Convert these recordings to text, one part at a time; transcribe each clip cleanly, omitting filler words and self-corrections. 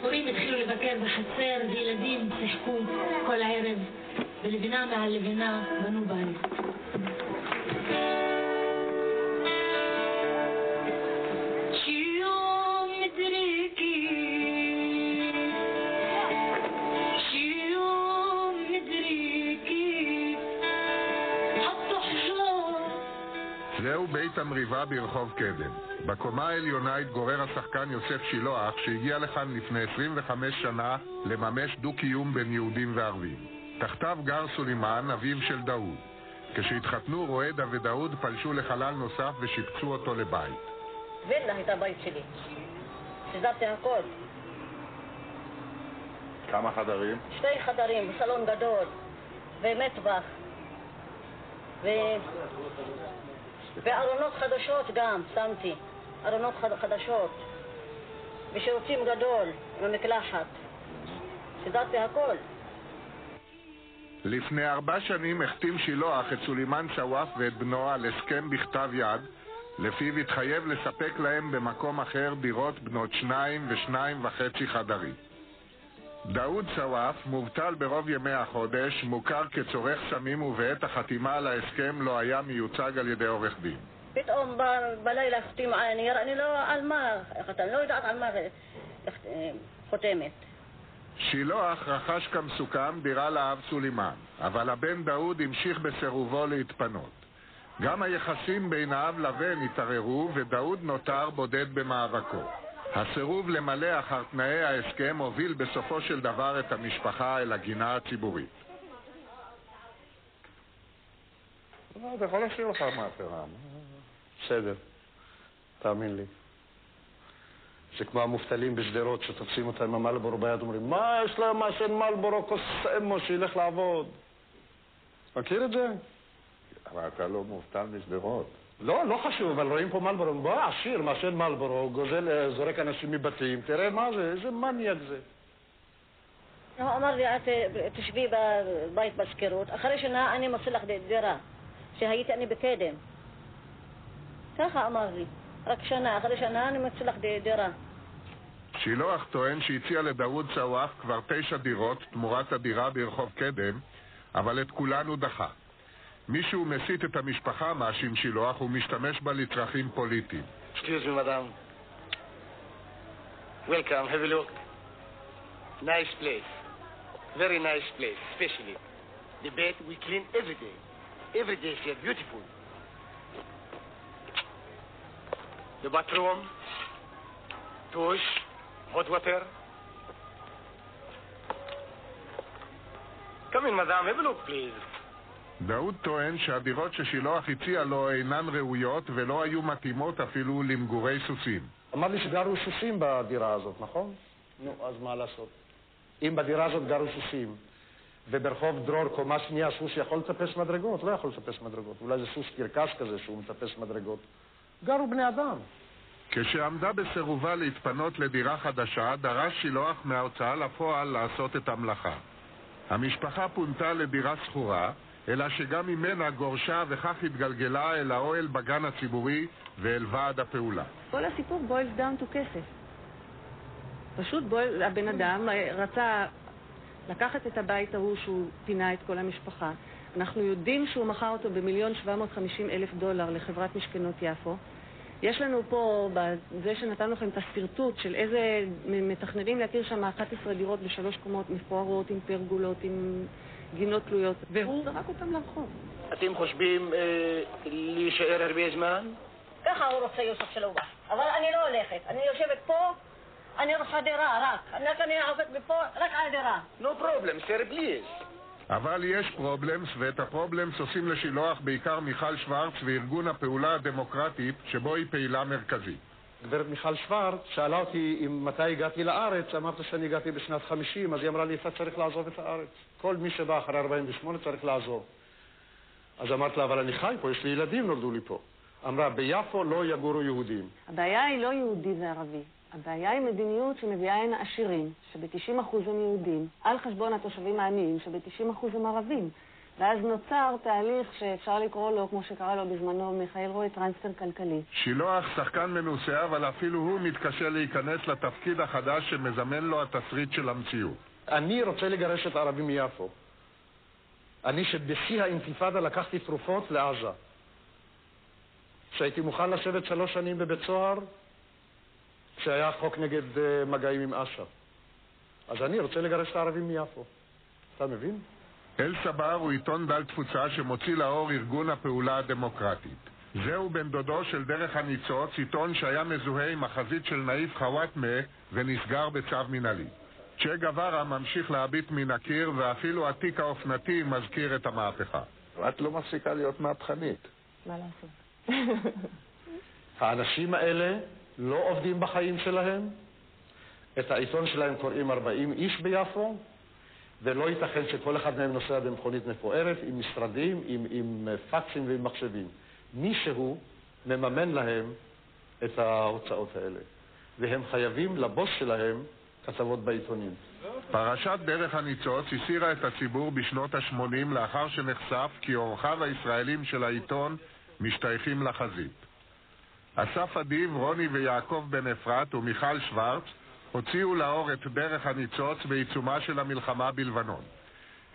הורים התחילו לבקר בחצר וילדים שיחקו כל הערב ולבנה מעל לבנה בנו בית. זהו בית המריבה ברחוב קדם. בקומה העליונה התגורר השחקן יוסף שילוח, שהגיע לכאן לפני 25 שנה לממש דו-קיום בין יהודים וערבים. תחתיו גר סולימן, אביו של דאוד. כשהתחתנו רועדה ודאוד פלשו לחלל נוסף ושיפצו אותו לבית. וילה הייתה בית שלי. סידרתי הכל. כמה חדרים? 2 חדרים, בסלון גדול, ומטבח. וארונות חדשות גם, שמתי. ארונות חדשות. ושירותים גדול, עם המקלחת. סידרתי הכל. לפני 4 שנים החתים שילוח את סולימן סוואף ואת בנו על הסכם בכתב יד, לפיו התחייב לספק להם במקום אחר דירות בנות 2 ו2.5 חדרים. דאוד סוואף, מובטל ברוב ימי החודש, מוכר כצורך סמים ובעת החתימה על ההסכם לא היה מיוצג על ידי עורך דין. פתאום בלילה חתים על נייר, אני לא על מה, אני לא יודעת על מה חותמת. שילוח רכש כמסוכם דירה לאב סולימן, אבל הבן דאוד המשיך בסירובו להתפנות. גם היחסים בין האב לבן התערערו ודאוד נותר בודד במאבקו. הסירוב למלא אחר תנאי ההסכם הוביל בסופו של דבר את המשפחה אל הגינה הציבורית. אתה יכול להשאיר לך מהפרה. בסדר, תאמין לי. זה כמו המובטלים בשדרות שתופסים אותם עם המלבורו ביד אומרים, מה יש להם מעשן מלבורו, כוס אמו שילך לעבוד. מכיר את זה? אבל אתה לא מובטל משדרות. לא חשוב, אבל רואים פה מלבורו, בוא עשיר, מעשן מלבורו, גוזל, זורק אנשים מבתים, תראה מה זה, איזה מניאק זה. הוא אמר לי, את תשבי בבית בסקירות, אחרי שנה אני מוצא לך דירה, שהייתי אני בקדם. ככה אמר לי, רק שנה, אחרי שנה אני מוצא לך דירה. שילוח טוען שהציע לדאוד סוואף כבר 9 דירות תמורת הדירה ברחוב קדם, אבל את כולנו דחה. מישהו מסית את המשפחה, מאשים שילוח, ומשתמש בה לצרכים פוליטיים. Excuse me, madam. Welcome, have a look. Nice place. Very nice place, especially. The bed we clean every day. Every day is beautiful. The bathroom, douche, hot water. Come in, madam, have a look, please. דאוד טוען שהדירות ששילוח הציע לו אינן ראויות ולא היו מתאימות אפילו למגורי סוסים. אמר לי שגרו סוסים בדירה הזאת, נכון? נו, אז מה לעשות? אם בדירה הזאת גרו סוסים, וברחוב דרור קומה שנייה סוס יכול לטפס מדרגות, לא יכול לטפס מדרגות. אולי זה סוס קרקס כזה שהוא מטפס מדרגות. גרו בני אדם. כשעמדה בסירובה להתפנות לדירה חדשה, דרש שילוח מההוצאה לפועל לעשות את המלאכה. המשפחה פונתה לדירה שכורה, אלא שגם ממנה גורשה וכך התגלגלה אל האוהל בגן הציבורי ואל ועד הפעולה. כל הסיפור boils down to כסף. פשוט הבן אדם רצה לקחת את הבית ההוא שהוא פינה את כל המשפחה. אנחנו יודעים שהוא מכר אותו ב$1,750,000 לחברת משכנות יפו. יש לנו פה, בזה שנתנו לכם את הסרטוט של איזה מתכננים להכיר שם 11 דירות ב3 קומות מפוארות עם פרגולות, עם גינות תלויות, והוא זרק אותם לרחוב. אתם חושבים להישאר הרבה זמן? ככה הוא רוצה יוסף שלובה. אבל אני לא הולכת. אני יושבת פה, אני רוצה דירה, רק. אני עובדת מפה, רק על דירה. No problem, sir, please. אבל יש פרובלמס, ואת הפרובלמס עושים לשילוח בעיקר מיכל שוורץ וארגון הפעולה הדמוקרטית שבו היא פעילה מרכזית. גברת מיכל שוורץ שאלה אותי מתי הגעתי לארץ, אמרת שאני הגעתי בשנת 50, אז היא אמרה לי, אתה צריך לעזוב את הארץ. כל מי שבא אחרי 48 צריך לעזוב. אז אמרת לה, אבל אני חי פה, יש לי ילדים, נולדו לי פה. אמרה, ביפו לא יגורו יהודים. הבעיה היא לא יהודי וערבי. הבעיה היא מדיניות שמביאה הנה עשירים, שב-90% הם יהודים, על חשבון התושבים העניים, שב-90% הם ערבים. ואז נוצר תהליך שאפשר לקרוא לו, כמו שקרא לו בזמנו מיכאל רוי, טרנספר כלכלי. שילוח שחקן מנוסה, אבל אפילו הוא מתקשה להיכנס לתפקיד החדש שמזמן לו התסריט של המציאות. אני רוצה לגרש את הערבים מיפו. אני שבשיא האינתיפאדה לקחתי תרופות לעזה. שהייתי מוכן לשבת 3 שנים בבית סוהר, כשהיה חוק נגד מגעים עם אש"ף. אז אני רוצה לגרש את הערבים מיפו. אתה מבין? אל סבר הוא עיתון דל תפוצה שמוציא לאור ארגון הפעולה הדמוקרטית. זהו בן דודו של דרך הניצוץ, עיתון שהיה מזוהה עם החזית של נאיף חוואטמה ונסגר בצו מנהלי. צ'ה גווארה ממשיך להביט מן הקיר, ואפילו התיק האופנתי מזכיר את המהפכה. את לא מפסיקה להיות מהפכנית. מה לעשות? האנשים האלה לא עובדים בחיים שלהם. את העיתון שלהם קוראים 40 איש ביפו, ולא ייתכן שכל אחד מהם נוסע במכונית מפוארת, עם משרדים, עם פקסים ועם מחשבים. מישהו מממן להם את ההוצאות האלה, והם חייבים לבוס שלהם כתבות בעיתונים. פרשת דרך הניצוץ הסירה את הציבור בשנות ה-80 לאחר שנחשף כי אורחיו הישראלים של העיתון משתייכים לחזית. אסף אדיב, רוני ויעקב בן אפרת ומיכל שוורץ הוציאו לאור את דרך הניצוץ בעיצומה של המלחמה בלבנון.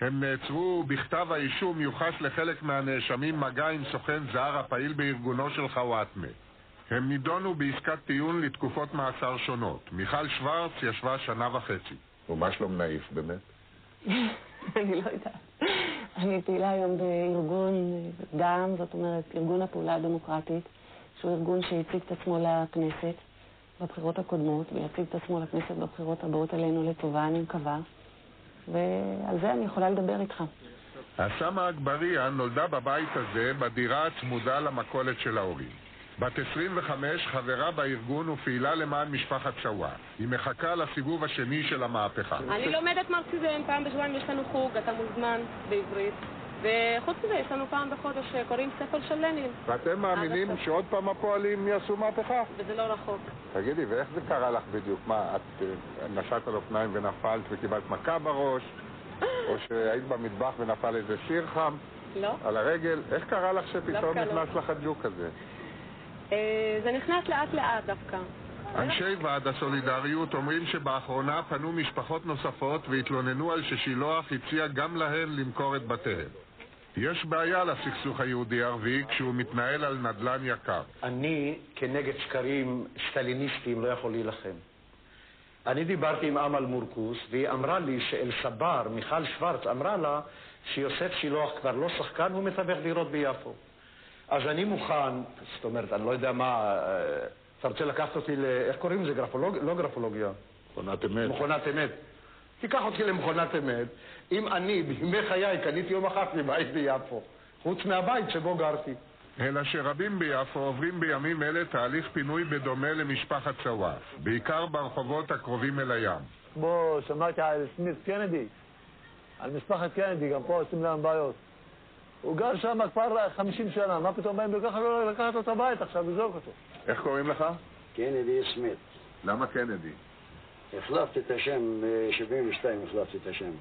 הם נעצרו בכתב האישום יוחס לחלק מהנאשמים מגע עם סוכן זר הפעיל בארגונו של חוואטמה. הם נידונו בעסקת טיעון לתקופות מאסר שונות. מיכל שוורץ ישבה 1.5 שנה. ומה שלום נאיף באמת? אני לא יודעת. אני פעילה היום בארגון דם, זאת אומרת ארגון הפעולה הדמוקרטית, שהוא ארגון שהציג את עצמו לכנסת בבחירות הקודמות, ויציג את עצמו לכנסת בבחירות הבאות עלינו לטובה, אני מקווה. ועל זה אני יכולה לדבר איתך. אסמה אגבריה נולדה בבית הזה בדירה הצמודה למכולת של ההורים. בת 25, חברה בארגון ופעילה למען משפחת סוואף. היא מחכה לסיבוב השני של המהפכה. אני לומדת מרקסיזם, פעם בשבועיים יש לנו חוג, אתה מוזמן בעברית. וחוץ מזה יש לנו פעם בחודש קוראים ספר של לנין. ואתם מאמינים שעוד פעם הפועלים יעשו מהפכה? וזה לא רחוק. תגידי, ואיך זה קרה לך בדיוק? מה, את נסעת על אופניים ונפלת וקיבלת מכה בראש? או שהיית במטבח ונפל איזה שיר חם? לא. על הרגל? איך קרה לך שפתאום נכנס לך הג'וק הזה? זה נכנס לאט לאט דווקא. אנשי ועד הסולידריות אומרים שבאחרונה פנו משפחות נוספות והתלוננו על ששילוח הציע גם להן למכור את בתיהם. יש בעיה לסכסוך היהודי-ערבי כשהוא מתנהל על נדל"ן יקר. אני כנגד שקרים סטליניסטיים לא יכול להילחם. אני דיברתי עם אמל מורקוס, והיא אמרה לי שאל סבר, מיכל שוורץ, אמרה לה שיוסף שילוח כבר לא שחקן, הוא מתווך דירות ביפו. אז אני מוכן, זאת אומרת, אני לא יודע מה, אתה רוצה לקחת אותי איך קוראים לזה? לא גרפולוגיה. מכונת אמת. מכונת אמת. תיקח אותי למכונת אמת. אם אני בימי חיי קניתי יום אחת מבית ביפו, חוץ מהבית שבו גרתי. אלא שרבים ביפו עוברים בימים אלה תהליך פינוי בדומה למשפחת סוואף, בעיקר ברחובות הקרובים אל הים. בוא, שמעתי על סמית קנדי, על משפחת קנדי, גם פה עושים להם בעיות. הוא גר שם כבר 50 שנה, מה פתאום באים וככה לא לקחת אותו הבית עכשיו, לזרוק אותו. איך קוראים לך? קנדי סמית. למה קנדי? החלפתי את השם ב-72, החלפתי את השם.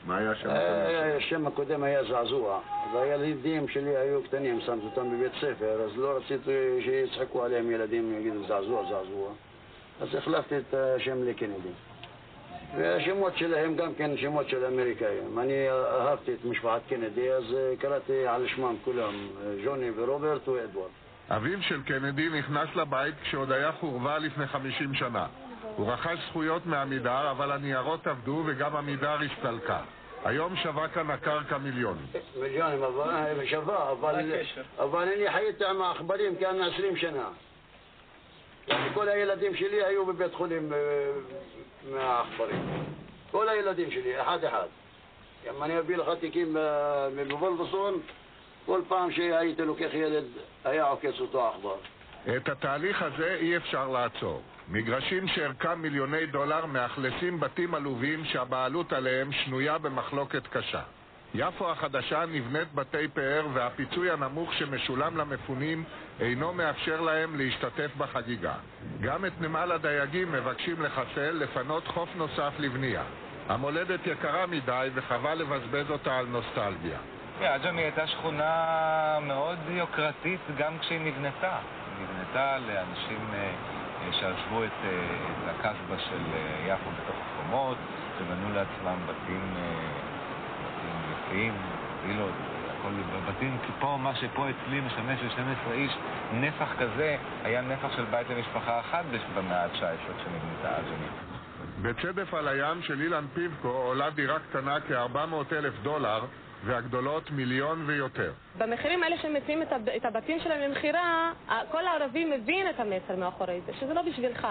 מה היה השם הקודם? השם הקודם היה זעזוע, והילדים שלי היו קטנים, שמתי אותם בבית ספר, אז לא רציתי שיצחקו עליהם ילדים, יגידו זעזוע, זעזוע. אז החלפתי את השם לקנדי. והשמות שלהם גם כן שמות של אמריקאים. אני אהבתי את משפחת קנדי, אז קראתי על שמם כולם, ג'וני ורוברט ואדוארד. אביו של קנדי נכנס לבית כשעוד היה חורבה לפני 50 שנה. הוא רכש זכויות מעמידר, אבל הניירות עבדו וגם עמידר הסתלקה. היום שווה כאן הקרקע מיליונים. מיליונים, אבל שווה, אבל אני חייתי עם העכברים כאן 20 שנה. כל הילדים שלי היו בבית חולים מהעכברים. כל הילדים שלי, אחד. אם אני אביא לך תיקים בוולפסון, כל פעם שהייתי לוקח ילד, היה עוקץ אותו עכבר. את התהליך הזה אי אפשר לעצור. מגרשים שערכם מיליוני דולר מאכלסים בתים עלובים שהבעלות עליהם שנויה במחלוקת קשה. יפו החדשה נבנית בתי פאר והפיצוי הנמוך שמשולם למפונים אינו מאפשר להם להשתתף בחגיגה. גם את נמל הדייגים מבקשים לחסל לפנות חוף נוסף לבנייה. המולדת יקרה מדי וחבל לבזבז אותה על נוסטלגיה. עג'מי הייתה שכונה מאוד יוקרתית גם כשהיא נבנתה. היא נבנתה לאנשים שעזבו את הקסבה של יפו בתוך החומות, ובנו לעצמם בתים יפים, וילות, הכל בבתים, כי פה, מה שפה אצלי משמש ל-12 איש, נפח כזה היה נפח של בית למשפחה אחת במאה ה-19 כשנבנתה עג'מי. בצדף על הים של אילן פיבקו עולה דירה קטנה כ$400,000, והגדולות מיליון ויותר. במחירים האלה שמציעים את הבתים שלהם למחירה, כל הערבי מבין את המסר מאחורי זה, שזה לא בשבילך.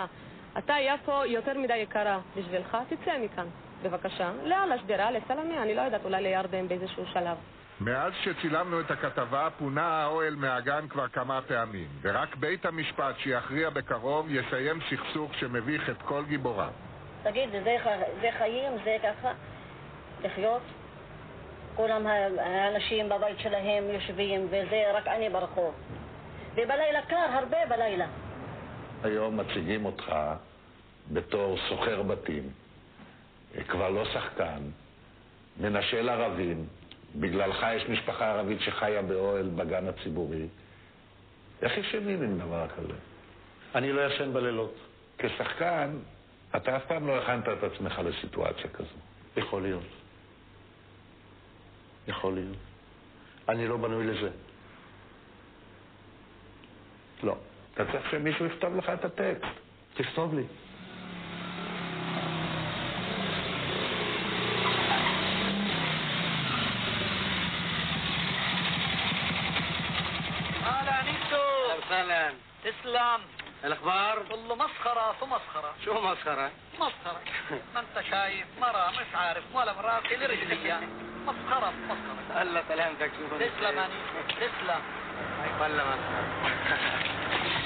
אתה יפו יותר מדי יקרה בשבילך, תצא מכאן, בבקשה. לאללה שדרה, לסלמי, אני לא יודעת, אולי לירדן באיזשהו שלב. מאז שצילמנו את הכתבה, פונה האוהל מהגן כבר כמה פעמים, ורק בית המשפט שיכריע בקרוב יסיים סכסוך שמביך את כל גיבוריו. תגיד, זה חיים, זה ככה? לחיות? כולם האנשים בבית שלהם יושבים, וזה רק אני ברחוב. ובלילה קר, הרבה בלילה. היום מציגים אותך בתור סוחר בתים, כבר לא שחקן, מנשל ערבים, בגללך יש משפחה ערבית שחיה באוהל בגן הציבורי. איך ישנים עם דבר כזה? אני לא ישן בלילות. כשחקן, אתה אף פעם לא הכנת את עצמך לסיטואציה כזו. יכול להיות. יכול להיות. אני לא בנוי לזה. לא. אתה צריך שמישהו יכתוב לך את הטקסט. תכתוב לי. أهلا نيتو. أهلا. تسلم. الأخبار؟ والله مسخرة فمسخرة. شو مسخرة؟ مسخرة. ما أنت شايف مرة مش عارف ولا مراسي لرجلية. مسخرة مسخرة. الله سلامتك. تسلم يا نيتو. تسلم. والله مسخرة.